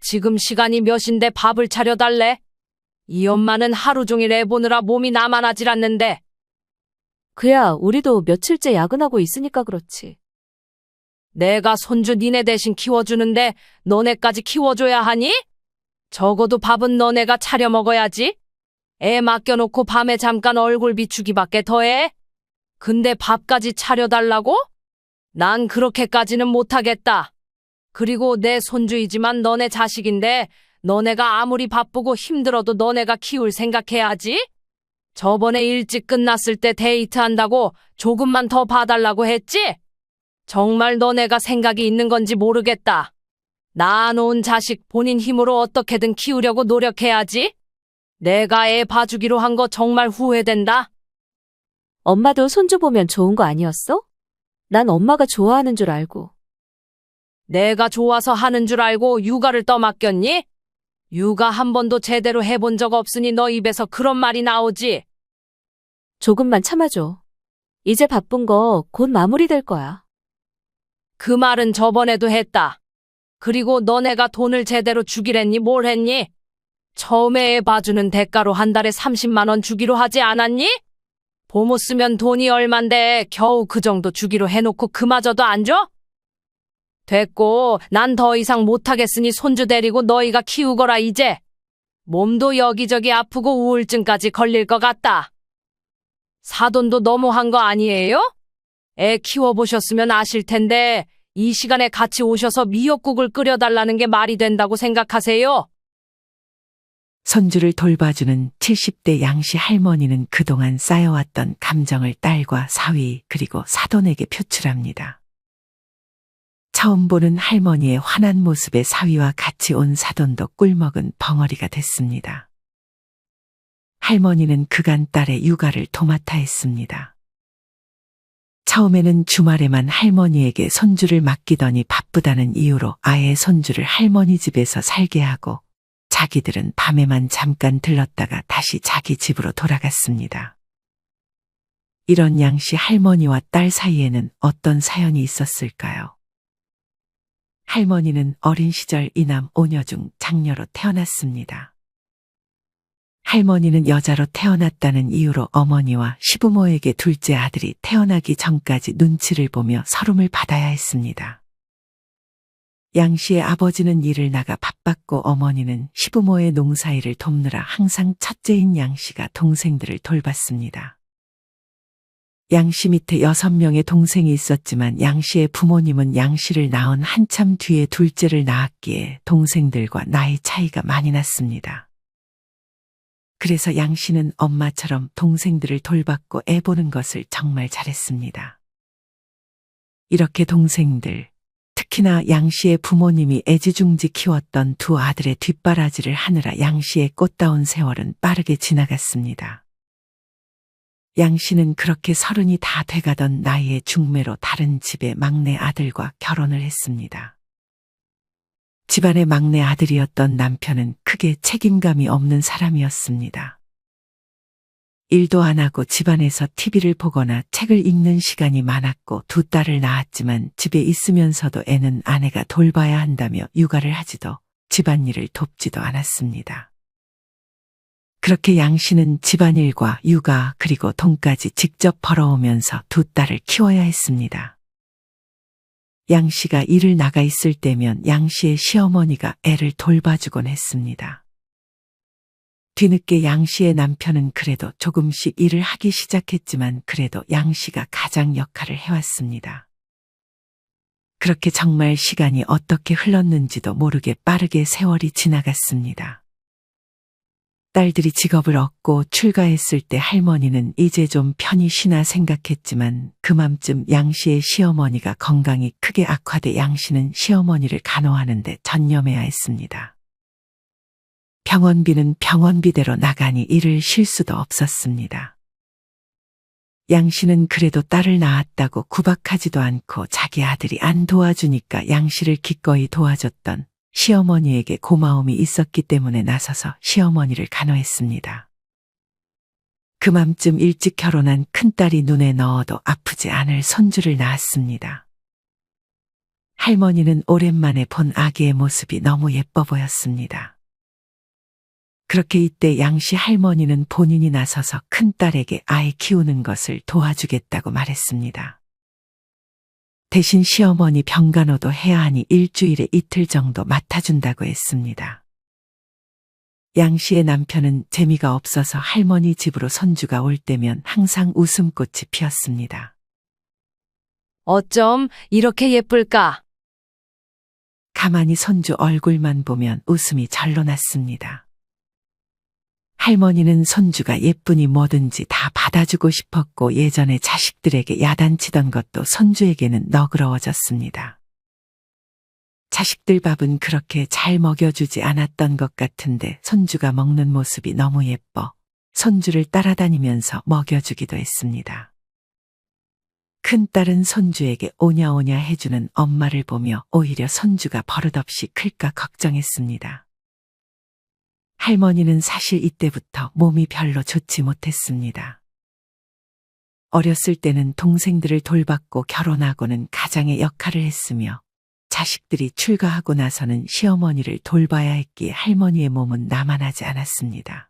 지금 시간이 몇인데 밥을 차려달래? 이 엄마는 하루 종일 애 보느라 몸이 나만하질 않는데. 그야 우리도 며칠째 야근하고 있으니까 그렇지. 내가 손주 니네 대신 키워주는데 너네까지 키워줘야 하니? 적어도 밥은 너네가 차려 먹어야지. 애 맡겨놓고 밤에 잠깐 얼굴 비추기밖에 더해? 근데 밥까지 차려달라고? 난 그렇게까지는 못하겠다. 그리고 내 손주이지만 너네 자식인데 너네가 아무리 바쁘고 힘들어도 너네가 키울 생각해야지. 저번에 일찍 끝났을 때 데이트한다고 조금만 더 봐달라고 했지? 정말 너네가 생각이 있는 건지 모르겠다. 낳아놓은 자식 본인 힘으로 어떻게든 키우려고 노력해야지. 내가 애 봐주기로 한 거 정말 후회된다. 엄마도 손주 보면 좋은 거 아니었어? 난 엄마가 좋아하는 줄 알고. 내가 좋아서 하는 줄 알고 육아를 떠맡겼니? 육아 한 번도 제대로 해본 적 없으니 너 입에서 그런 말이 나오지. 조금만 참아줘. 이제 바쁜 거 곧 마무리될 거야. 그 말은 저번에도 했다. 그리고 너네가 돈을 제대로 주기랬니 뭘 했니? 처음에 애 봐주는 대가로 한 달에 30만 원 주기로 하지 않았니? 보모 쓰면 돈이 얼만데 겨우 그 정도 주기로 해놓고 그마저도 안 줘? 됐고 난 더 이상 못하겠으니 손주 데리고 너희가 키우거라 이제. 몸도 여기저기 아프고 우울증까지 걸릴 것 같다. 사돈도 너무한 거 아니에요? 애 키워보셨으면 아실 텐데 이 시간에 같이 오셔서 미역국을 끓여달라는 게 말이 된다고 생각하세요? 손주를 돌봐주는 70대 양씨 할머니는 그동안 쌓여왔던 감정을 딸과 사위 그리고 사돈에게 표출합니다. 처음 보는 할머니의 환한 모습에 사위와 같이 온 사돈도 꿀먹은 벙어리가 됐습니다. 할머니는 그간 딸의 육아를 도맡아 했습니다. 처음에는 주말에만 할머니에게 손주를 맡기더니 바쁘다는 이유로 아예 손주를 할머니 집에서 살게 하고 자기들은 밤에만 잠깐 들렀다가 다시 자기 집으로 돌아갔습니다. 이런 양씨 할머니와 딸 사이에는 어떤 사연이 있었을까요? 할머니는 어린 시절 이남 오녀 중 장녀로 태어났습니다. 할머니는 여자로 태어났다는 이유로 어머니와 시부모에게 둘째 아들이 태어나기 전까지 눈치를 보며 서름을 받아야 했습니다. 양 씨의 아버지는 일을 나가 바빴고 어머니는 시부모의 농사일을 돕느라 항상 첫째인 양 씨가 동생들을 돌봤습니다. 양 씨 밑에 6명의 동생이 있었지만 양 씨의 부모님은 양 씨를 낳은 한참 뒤에 둘째를 낳았기에 동생들과 나이 차이가 많이 났습니다. 그래서 양 씨는 엄마처럼 동생들을 돌봤고 애 보는 것을 정말 잘했습니다. 이렇게 동생들, 특히나 양 씨의 부모님이 애지중지 키웠던 두 아들의 뒷바라지를 하느라 양 씨의 꽃다운 세월은 빠르게 지나갔습니다. 양 씨는 그렇게 30이 다 돼가던 나이에 중매로 다른 집의 막내 아들과 결혼을 했습니다. 집안의 막내 아들이었던 남편은 크게 책임감이 없는 사람이었습니다. 일도 안 하고 집안에서 TV를 보거나 책을 읽는 시간이 많았고 두 딸을 낳았지만 집에 있으면서도 애는 아내가 돌봐야 한다며 육아를 하지도 집안일을 돕지도 않았습니다. 그렇게 양 씨는 집안일과 육아 그리고 돈까지 직접 벌어오면서 두 딸을 키워야 했습니다. 양 씨가 일을 나가 있을 때면 양 씨의 시어머니가 애를 돌봐주곤 했습니다. 뒤늦게 양 씨의 남편은 그래도 조금씩 일을 하기 시작했지만 그래도 양 씨가 가장 역할을 해왔습니다. 그렇게 정말 시간이 어떻게 흘렀는지도 모르게 빠르게 세월이 지나갔습니다. 딸들이 직업을 얻고 출가했을 때 할머니는 이제 좀 편히 쉬나 생각했지만 그맘쯤 양 씨의 시어머니가 건강이 크게 악화돼 양 씨는 시어머니를 간호하는데 전념해야 했습니다. 병원비는 병원비대로 나가니 일을 쉴 수도 없었습니다. 양 씨는 그래도 딸을 낳았다고 구박하지도 않고 자기 아들이 안 도와주니까 양 씨를 기꺼이 도와줬던 시어머니에게 고마움이 있었기 때문에 나서서 시어머니를 간호했습니다. 그맘쯤 일찍 결혼한 큰딸이 눈에 넣어도 아프지 않을 손주를 낳았습니다. 할머니는 오랜만에 본 아기의 모습이 너무 예뻐 보였습니다. 그렇게 이때 양씨 할머니는 본인이 나서서 큰딸에게 아이 키우는 것을 도와주겠다고 말했습니다. 대신 시어머니 병간호도 해야 하니 일주일에 이틀 정도 맡아준다고 했습니다. 양씨의 남편은 재미가 없어서 할머니 집으로 손주가 올 때면 항상 웃음꽃이 피었습니다. 어쩜 이렇게 예쁠까? 가만히 손주 얼굴만 보면 웃음이 절로 났습니다. 할머니는 손주가 예쁘니 뭐든지 다 받아주고 싶었고 예전에 자식들에게 야단치던 것도 손주에게는 너그러워졌습니다. 자식들 밥은 그렇게 잘 먹여주지 않았던 것 같은데 손주가 먹는 모습이 너무 예뻐 손주를 따라다니면서 먹여주기도 했습니다. 큰딸은 손주에게 오냐오냐 해주는 엄마를 보며 오히려 손주가 버릇없이 클까 걱정했습니다. 할머니는 사실 이때부터 몸이 별로 좋지 못했습니다. 어렸을 때는 동생들을 돌봤고 결혼하고는 가장의 역할을 했으며 자식들이 출가하고 나서는 시어머니를 돌봐야 했기에 할머니의 몸은 나만하지 않았습니다.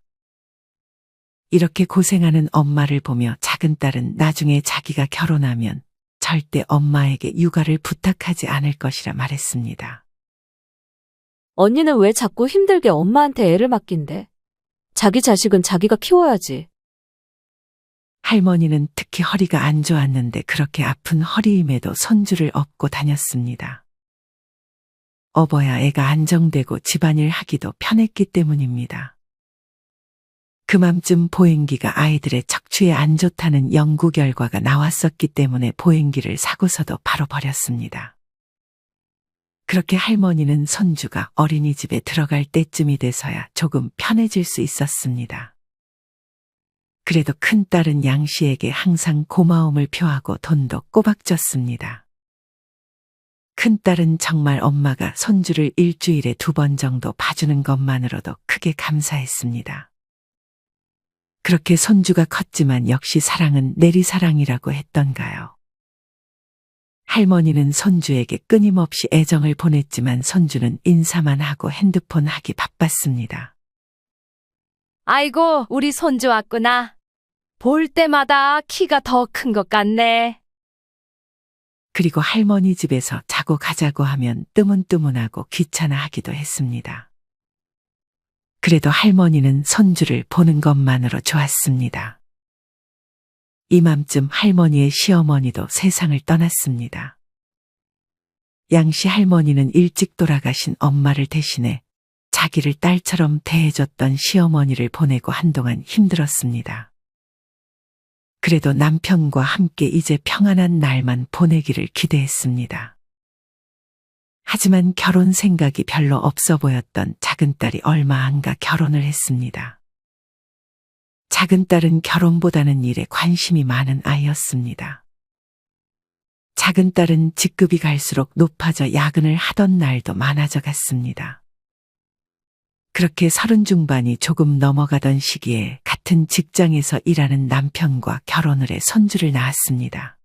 이렇게 고생하는 엄마를 보며 작은 딸은 나중에 자기가 결혼하면 절대 엄마에게 육아를 부탁하지 않을 것이라 말했습니다. 언니는 왜 자꾸 힘들게 엄마한테 애를 맡긴대? 자기 자식은 자기가 키워야지. 할머니는 특히 허리가 안 좋았는데 그렇게 아픈 허리임에도 손주를 업고 다녔습니다. 업어야 애가 안정되고 집안일 하기도 편했기 때문입니다. 그맘쯤 보행기가 아이들의 척추에 안 좋다는 연구 결과가 나왔었기 때문에 보행기를 사고서도 바로 버렸습니다. 그렇게 할머니는 손주가 어린이집에 들어갈 때쯤이 돼서야 조금 편해질 수 있었습니다. 그래도 큰딸은 양씨에게 항상 고마움을 표하고 돈도 꼬박 줬습니다. 큰딸은 정말 엄마가 손주를 일주일에 2번 정도 봐주는 것만으로도 크게 감사했습니다. 그렇게 손주가 컸지만 역시 사랑은 내리사랑이라고 했던가요. 할머니는 손주에게 끊임없이 애정을 보냈지만 손주는 인사만 하고 핸드폰 하기 바빴습니다. 아이고, 우리 손주 왔구나. 볼 때마다 키가 더 큰 것 같네. 그리고 할머니 집에서 자고 가자고 하면 뜨문뜨문하고 귀찮아하기도 했습니다. 그래도 할머니는 손주를 보는 것만으로 좋았습니다. 이맘쯤 할머니의 시어머니도 세상을 떠났습니다. 양씨 할머니는 일찍 돌아가신 엄마를 대신해 자기를 딸처럼 대해줬던 시어머니를 보내고 한동안 힘들었습니다. 그래도 남편과 함께 이제 평안한 날만 보내기를 기대했습니다. 하지만 결혼 생각이 별로 없어 보였던 작은 딸이 얼마 안 가 결혼을 했습니다. 작은 딸은 결혼보다는 일에 관심이 많은 아이였습니다. 작은 딸은 직급이 갈수록 높아져 야근을 하던 날도 많아져 갔습니다. 그렇게 30 중반이 조금 넘어가던 시기에 같은 직장에서 일하는 남편과 결혼을 해 손주를 낳았습니다.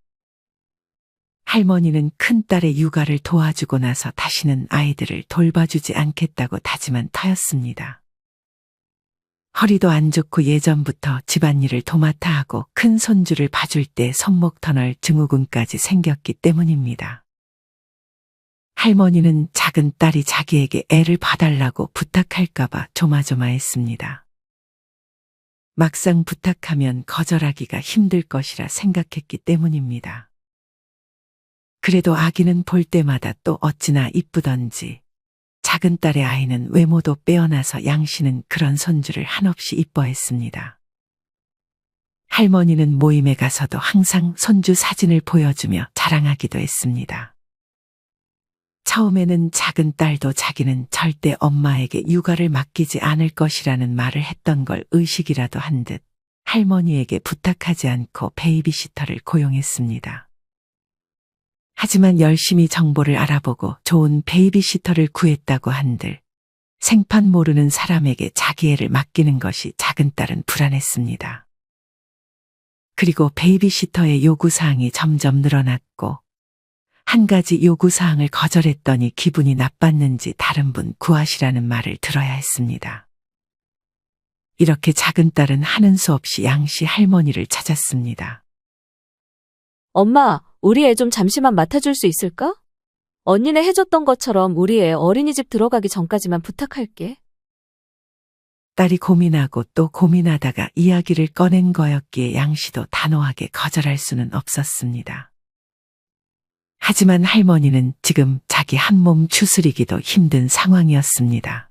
할머니는 큰딸의 육아를 도와주고 나서 다시는 아이들을 돌봐주지 않겠다고 다짐한 터였습니다. 허리도 안 좋고 예전부터 집안일을 도맡아 하고 큰 손주를 봐줄 때 손목 터널 증후군까지 생겼기 때문입니다. 할머니는 작은 딸이 자기에게 애를 봐달라고 부탁할까봐 조마조마했습니다. 막상 부탁하면 거절하기가 힘들 것이라 생각했기 때문입니다. 그래도 아기는 볼 때마다 또 어찌나 이쁘던지 작은 딸의 아이는 외모도 빼어나서 양씨는 그런 손주를 한없이 이뻐했습니다. 할머니는 모임에 가서도 항상 손주 사진을 보여주며 자랑하기도 했습니다. 처음에는 작은 딸도 자기는 절대 엄마에게 육아를 맡기지 않을 것이라는 말을 했던 걸 의식이라도 한 듯 할머니에게 부탁하지 않고 베이비시터를 고용했습니다. 하지만 열심히 정보를 알아보고 좋은 베이비시터를 구했다고 한들 생판 모르는 사람에게 자기 애를 맡기는 것이 작은 딸은 불안했습니다. 그리고 베이비시터의 요구사항이 점점 늘어났고 한 가지 요구사항을 거절했더니 기분이 나빴는지 다른 분 구하시라는 말을 들어야 했습니다. 이렇게 작은 딸은 하는 수 없이 양씨 할머니를 찾았습니다. 엄마, 우리 애 좀 잠시만 맡아줄 수 있을까? 언니네 해줬던 것처럼 우리 애 어린이집 들어가기 전까지만 부탁할게. 딸이 고민하고 또 고민하다가 이야기를 꺼낸 거였기에 양씨도 단호하게 거절할 수는 없었습니다. 하지만 할머니는 지금 자기 한 몸 추스리기도 힘든 상황이었습니다.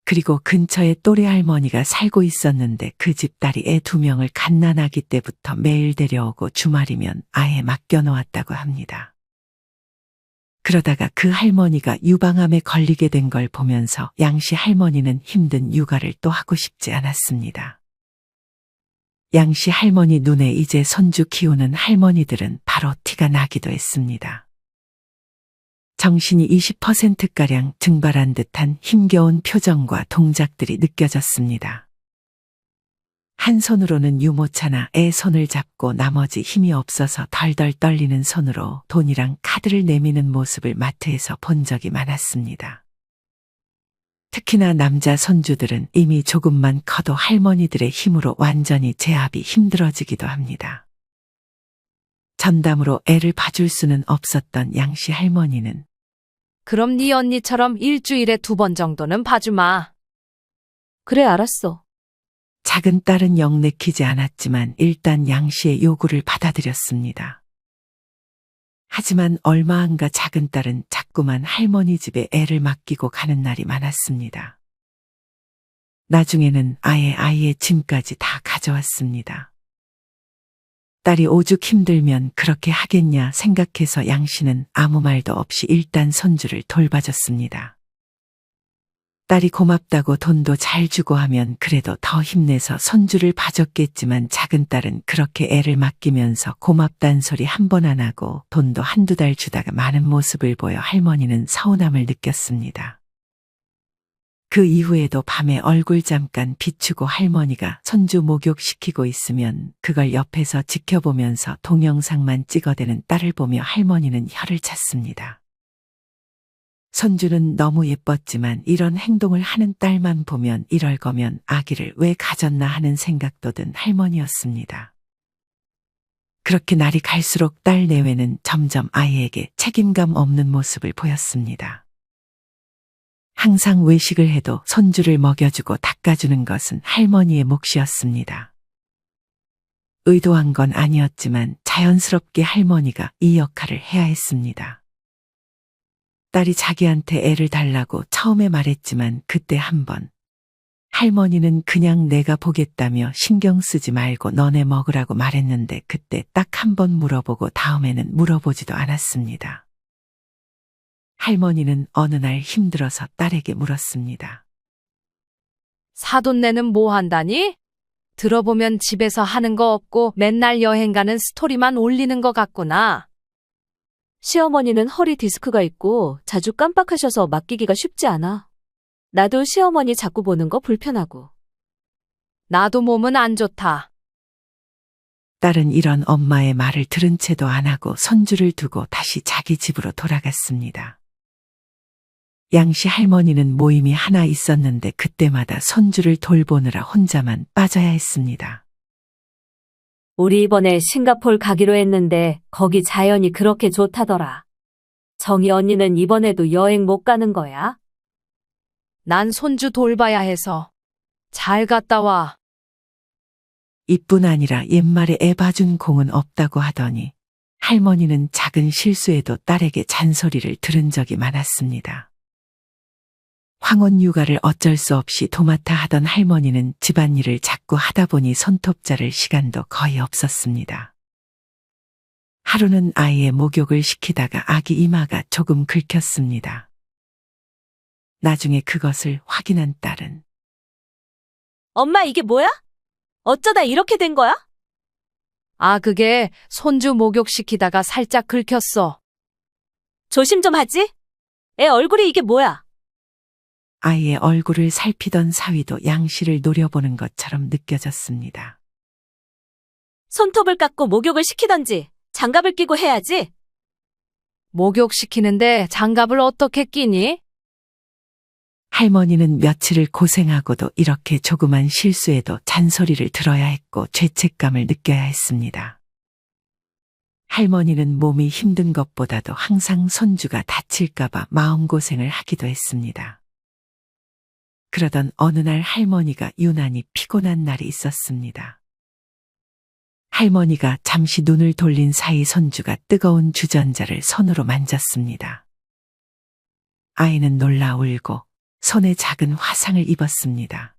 그리고 근처에 또래 할머니가 살고 있었는데 그 집 딸이 애 2명을 갓난아기 때부터 매일 데려오고 주말이면 아예 맡겨놓았다고 합니다. 그러다가 그 할머니가 유방암에 걸리게 된 걸 보면서 양씨 할머니는 힘든 육아를 또 하고 싶지 않았습니다. 양씨 할머니 눈에 이제 손주 키우는 할머니들은 바로 티가 나기도 했습니다. 정신이 20%가량 증발한 듯한 힘겨운 표정과 동작들이 느껴졌습니다. 한 손으로는 유모차나 애 손을 잡고 나머지 힘이 없어서 덜덜 떨리는 손으로 돈이랑 카드를 내미는 모습을 마트에서 본 적이 많았습니다. 특히나 남자 손주들은 이미 조금만 커도 할머니들의 힘으로 완전히 제압이 힘들어지기도 합니다. 전담으로 애를 봐줄 수는 없었던 양씨 할머니는 그럼 네 언니처럼 일주일에 2번 정도는 봐주마. 그래, 알았어. 작은 딸은 영 내키지 않았지만 일단 양씨의 요구를 받아들였습니다. 하지만 얼마 안 가 작은 딸은 자꾸만 할머니 집에 애를 맡기고 가는 날이 많았습니다. 나중에는 아예 아이의 짐까지 다 가져왔습니다. 딸이 오죽 힘들면 그렇게 하겠냐 생각해서 양씨는 아무 말도 없이 일단 손주를 돌봐줬습니다. 딸이 고맙다고 돈도 잘 주고 하면 그래도 더 힘내서 손주를 봐줬겠지만 작은 딸은 그렇게 애를 맡기면서 고맙단 소리 한 번 안 하고 돈도 1~2달 주다가 마는 모습을 보여 할머니는 서운함을 느꼈습니다. 그 이후에도 밤에 얼굴 잠깐 비추고 할머니가 손주 목욕시키고 있으면 그걸 옆에서 지켜보면서 동영상만 찍어대는 딸을 보며 할머니는 혀를 찼습니다. 손주는 너무 예뻤지만 이런 행동을 하는 딸만 보면 이럴 거면 아기를 왜 가졌나 하는 생각도 든 할머니였습니다. 그렇게 날이 갈수록 딸 내외는 점점 아이에게 책임감 없는 모습을 보였습니다. 항상 외식을 해도 손주를 먹여주고 닦아주는 것은 할머니의 몫이었습니다. 의도한 건 아니었지만 자연스럽게 할머니가 이 역할을 해야 했습니다. 딸이 자기한테 애를 달라고 처음에 말했지만 그때 한번 할머니는 그냥 내가 보겠다며 신경 쓰지 말고 너네 먹으라고 말했는데 그때 딱 한 번 물어보고 다음에는 물어보지도 않았습니다. 할머니는 어느 날 힘들어서 딸에게 물었습니다. 사돈네는 뭐 한다니? 들어보면 집에서 하는 거 없고 맨날 여행 가는 스토리만 올리는 것 같구나. 시어머니는 허리 디스크가 있고 자주 깜빡하셔서 맡기기가 쉽지 않아. 나도 시어머니 자꾸 보는 거 불편하고. 나도 몸은 안 좋다. 딸은 이런 엄마의 말을 들은 채도 안 하고 손주를 두고 다시 자기 집으로 돌아갔습니다. 양씨 할머니는 모임이 하나 있었는데 그때마다 손주를 돌보느라 혼자만 빠져야 했습니다. 우리 이번에 싱가폴 가기로 했는데 거기 자연이 그렇게 좋다더라. 정희 언니는 이번에도 여행 못 가는 거야? 난 손주 돌봐야 해서. 잘 갔다 와. 이뿐 아니라 옛말에 애 봐준 공은 없다고 하더니 할머니는 작은 실수에도 딸에게 잔소리를 들은 적이 많았습니다. 황혼 육아를 어쩔 수 없이 도맡아 하던 할머니는 집안일을 자꾸 하다 보니 손톱 자를 시간도 거의 없었습니다. 하루는 아이의 목욕을 시키다가 아기 이마가 조금 긁혔습니다. 나중에 그것을 확인한 딸은 엄마, 이게 뭐야? 어쩌다 이렇게 된 거야? 아, 그게 손주 목욕시키다가 살짝 긁혔어. 조심 좀 하지? 애 얼굴이 이게 뭐야? 아이의 얼굴을 살피던 사위도 양씨를 노려보는 것처럼 느껴졌습니다. 손톱을 깎고 목욕을 시키던지 장갑을 끼고 해야지. 목욕시키는데 장갑을 어떻게 끼니? 할머니는 며칠을 고생하고도 이렇게 조그만 실수에도 잔소리를 들어야 했고 죄책감을 느껴야 했습니다. 할머니는 몸이 힘든 것보다도 항상 손주가 다칠까봐 마음고생을 하기도 했습니다. 그러던 어느 날 할머니가 유난히 피곤한 날이 있었습니다. 할머니가 잠시 눈을 돌린 사이 손주가 뜨거운 주전자를 손으로 만졌습니다. 아이는 놀라 울고 손에 작은 화상을 입었습니다.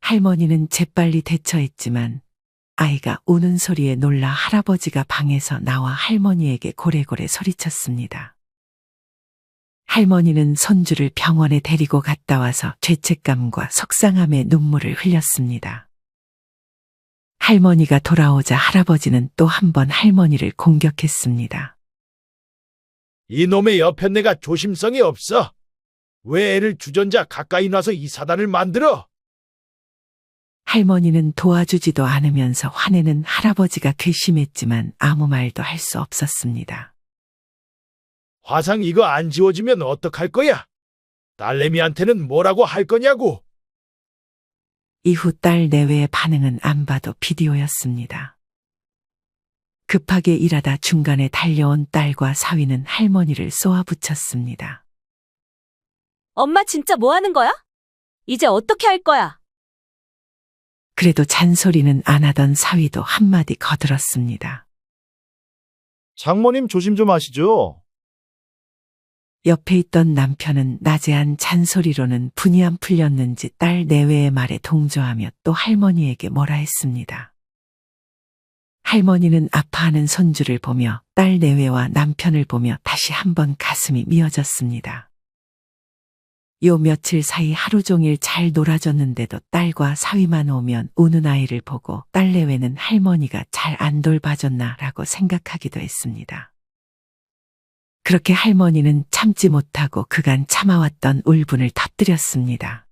할머니는 재빨리 대처했지만 아이가 우는 소리에 놀라 할아버지가 방에서 나와 할머니에게 고래고래 소리쳤습니다. 할머니는 손주를 병원에 데리고 갔다 와서 죄책감과 속상함에 눈물을 흘렸습니다. 할머니가 돌아오자 할아버지는 또 한 번 할머니를 공격했습니다. 이놈의 여편네가 조심성이 없어. 왜 애를 주전자 가까이 놔서 이 사단을 만들어? 할머니는 도와주지도 않으면서 화내는 할아버지가 괘씸했지만 아무 말도 할 수 없었습니다. 화상 이거 안 지워지면 어떡할 거야? 딸내미한테는 뭐라고 할 거냐고. 이후 딸 내외의 반응은 안 봐도 비디오였습니다. 급하게 일하다 중간에 달려온 딸과 사위는 할머니를 쏘아붙였습니다. 엄마 진짜 뭐 하는 거야? 이제 어떻게 할 거야? 그래도 잔소리는 안 하던 사위도 한마디 거들었습니다. 장모님 조심 좀 하시죠. 옆에 있던 남편은 나제한 잔소리로는 분이 안 풀렸는지 딸 내외의 말에 동조하며 또 할머니에게 뭐라 했습니다. 할머니는 아파하는 손주를 보며 딸 내외와 남편을 보며 다시 한번 가슴이 미어졌습니다. 요 며칠 사이 하루 종일 잘 놀아줬는데도 딸과 사위만 오면 우는 아이를 보고 딸 내외는 할머니가 잘 안 돌봐줬나라고 생각하기도 했습니다. 그렇게 할머니는 참지 못하고 그간 참아왔던 울분을 터뜨렸습니다.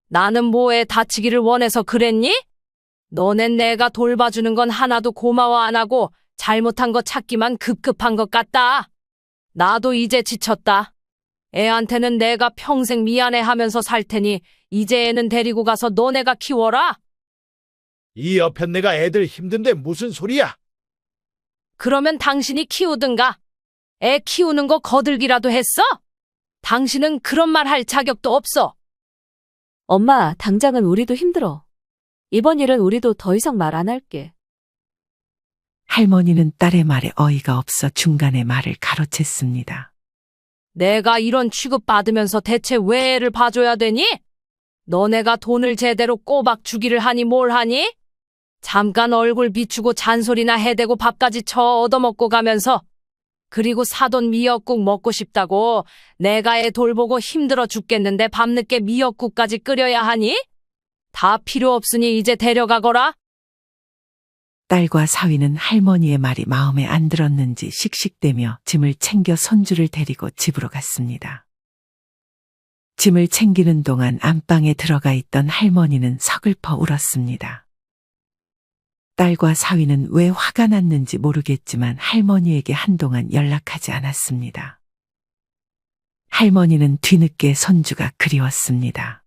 나는 뭐에 다치기를 원해서 그랬니? 너넨 내가 돌봐주는 건 하나도 고마워 안 하고 잘못한 거 찾기만 급급한 것 같다. 나도 이제 지쳤다. 애한테는 내가 평생 미안해 하면서 살 테니 이제 애는 데리고 가서 너네가 키워라. 이 여편네가 애들 힘든데 무슨 소리야? 그러면 당신이 키우든가. 애 키우는 거 거들기라도 했어? 당신은 그런 말 할 자격도 없어. 엄마, 당장은 우리도 힘들어. 이번 일은 우리도 더 이상 말 안 할게. 할머니는 딸의 말에 어이가 없어 중간에 말을 가로챘습니다. 내가 이런 취급받으면서 대체 왜 애를 봐줘야 되니? 너네가 돈을 제대로 꼬박 주기를 하니 뭘 하니? 잠깐 얼굴 비추고 잔소리나 해대고 밥까지 쳐 얻어먹고 가면서 그리고 사돈 미역국 먹고 싶다고 내가 애 돌보고 힘들어 죽겠는데 밤늦게 미역국까지 끓여야 하니? 다 필요 없으니 이제 데려가거라. 딸과 사위는 할머니의 말이 마음에 안 들었는지 씩씩대며 짐을 챙겨 손주를 데리고 집으로 갔습니다. 짐을 챙기는 동안 안방에 들어가 있던 할머니는 서글퍼 울었습니다. 딸과 사위는 왜 화가 났는지 모르겠지만 할머니에게 한동안 연락하지 않았습니다. 할머니는 뒤늦게 손주가 그리웠습니다.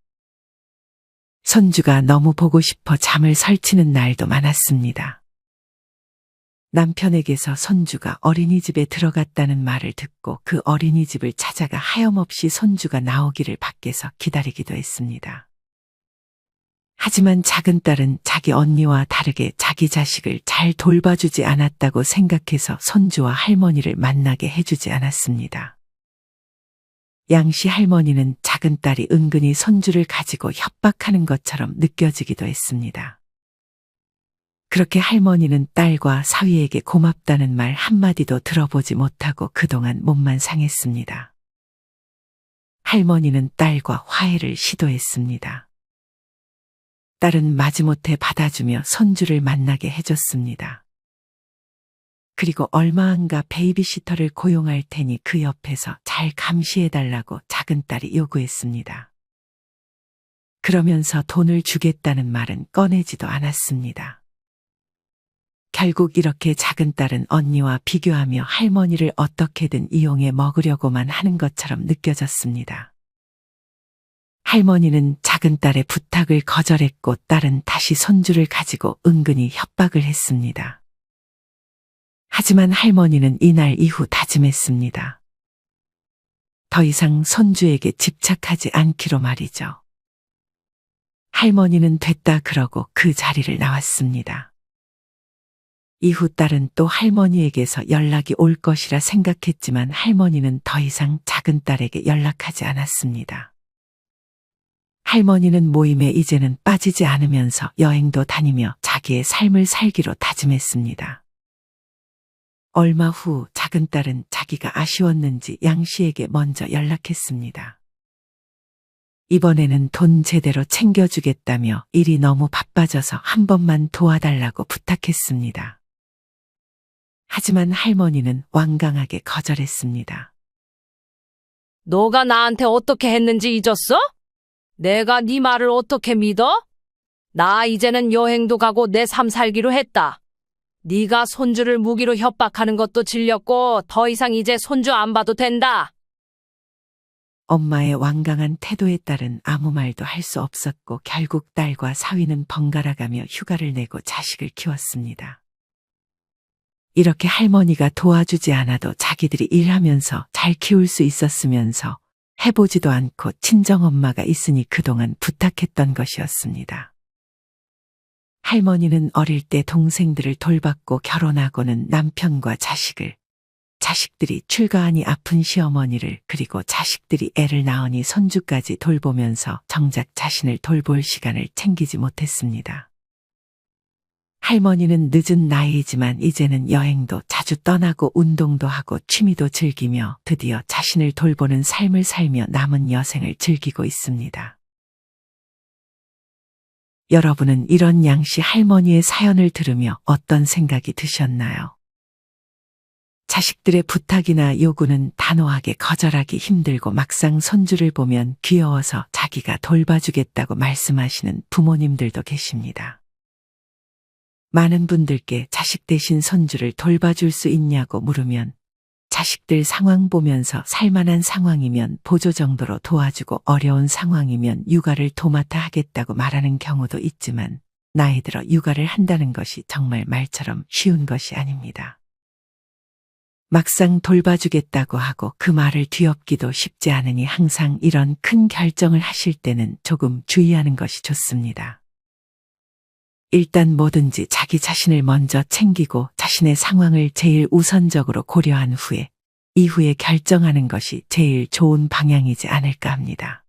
손주가 너무 보고 싶어 잠을 설치는 날도 많았습니다. 남편에게서 손주가 어린이집에 들어갔다는 말을 듣고 그 어린이집을 찾아가 하염없이 손주가 나오기를 밖에서 기다리기도 했습니다. 하지만 작은 딸은 자기 언니와 다르게 자기 자식을 잘 돌봐주지 않았다고 생각해서 손주와 할머니를 만나게 해주지 않았습니다. 양씨 할머니는 작은 딸이 은근히 손주를 가지고 협박하는 것처럼 느껴지기도 했습니다. 그렇게 할머니는 딸과 사위에게 고맙다는 말 한마디도 들어보지 못하고 그동안 몸만 상했습니다. 할머니는 딸과 화해를 시도했습니다. 딸은 마지못해 받아주며 손주를 만나게 해줬습니다. 그리고 얼마 안가 베이비시터를 고용할 테니 그 옆에서 잘 감시해달라고 작은 딸이 요구했습니다. 그러면서 돈을 주겠다는 말은 꺼내지도 않았습니다. 결국 이렇게 작은 딸은 언니와 비교하며 할머니를 어떻게든 이용해 먹으려고만 하는 것처럼 느껴졌습니다. 할머니는 작은 딸의 부탁을 거절했고 딸은 다시 손주를 가지고 은근히 협박을 했습니다. 하지만 할머니는 이날 이후 다짐했습니다. 더 이상 손주에게 집착하지 않기로 말이죠. 할머니는 됐다 그러고 그 자리를 나왔습니다. 이후 딸은 또 할머니에게서 연락이 올 것이라 생각했지만 할머니는 더 이상 작은 딸에게 연락하지 않았습니다. 할머니는 모임에 이제는 빠지지 않으면서 여행도 다니며 자기의 삶을 살기로 다짐했습니다. 얼마 후 작은 딸은 자기가 아쉬웠는지 양 씨에게 먼저 연락했습니다. 이번에는 돈 제대로 챙겨주겠다며 일이 너무 바빠져서 한 번만 도와달라고 부탁했습니다. 하지만 할머니는 완강하게 거절했습니다. 너가 나한테 어떻게 했는지 잊었어? 내가 네 말을 어떻게 믿어? 나 이제는 여행도 가고 내 삶 살기로 했다. 네가 손주를 무기로 협박하는 것도 질렸고 더 이상 이제 손주 안 봐도 된다. 엄마의 완강한 태도에 따른 아무 말도 할 수 없었고 결국 딸과 사위는 번갈아가며 휴가를 내고 자식을 키웠습니다. 이렇게 할머니가 도와주지 않아도 자기들이 일하면서 잘 키울 수 있었으면서 해보지도 않고 친정엄마가 있으니 그동안 부탁했던 것이었습니다. 할머니는 어릴 때 동생들을 돌봤고 결혼하고는 남편과 자식들이 출가하니 아픈 시어머니를 그리고 자식들이 애를 낳으니 손주까지 돌보면서 정작 자신을 돌볼 시간을 챙기지 못했습니다. 할머니는 늦은 나이이지만 이제는 여행도 자주 떠나고 운동도 하고 취미도 즐기며 드디어 자신을 돌보는 삶을 살며 남은 여생을 즐기고 있습니다. 여러분은 이런 양씨 할머니의 사연을 들으며 어떤 생각이 드셨나요? 자식들의 부탁이나 요구는 단호하게 거절하기 힘들고 막상 손주를 보면 귀여워서 자기가 돌봐주겠다고 말씀하시는 부모님들도 계십니다. 많은 분들께 자식 대신 손주를 돌봐줄 수 있냐고 물으면 자식들 상황 보면서 살만한 상황이면 보조 정도로 도와주고 어려운 상황이면 육아를 도맡아 하겠다고 말하는 경우도 있지만 나이 들어 육아를 한다는 것이 정말 말처럼 쉬운 것이 아닙니다. 막상 돌봐주겠다고 하고 그 말을 뒤엎기도 쉽지 않으니 항상 이런 큰 결정을 하실 때는 조금 주의하는 것이 좋습니다. 일단 뭐든지 자기 자신을 먼저 챙기고 자신의 상황을 제일 우선적으로 고려한 후에 이후에 결정하는 것이 제일 좋은 방향이지 않을까 합니다.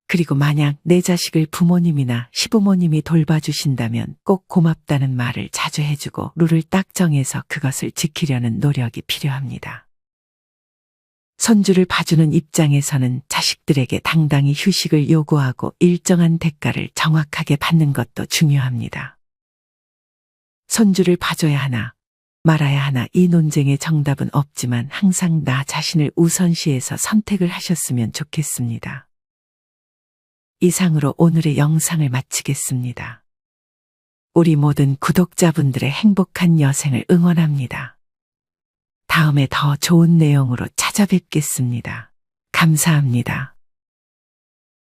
그리고 만약 내 자식을 부모님이나 시부모님이 돌봐주신다면 꼭 고맙다는 말을 자주 해주고 룰을 딱 정해서 그것을 지키려는 노력이 필요합니다. 손주를 봐주는 입장에서는 자식들에게 당당히 휴식을 요구하고 일정한 대가를 정확하게 받는 것도 중요합니다. 손주를 봐줘야 하나 말아야 하나 이 논쟁의 정답은 없지만 항상 나 자신을 우선시해서 선택을 하셨으면 좋겠습니다. 이상으로 오늘의 영상을 마치겠습니다. 우리 모든 구독자분들의 행복한 여생을 응원합니다. 다음에 더 좋은 내용으로 찾아뵙겠습니다. 감사합니다.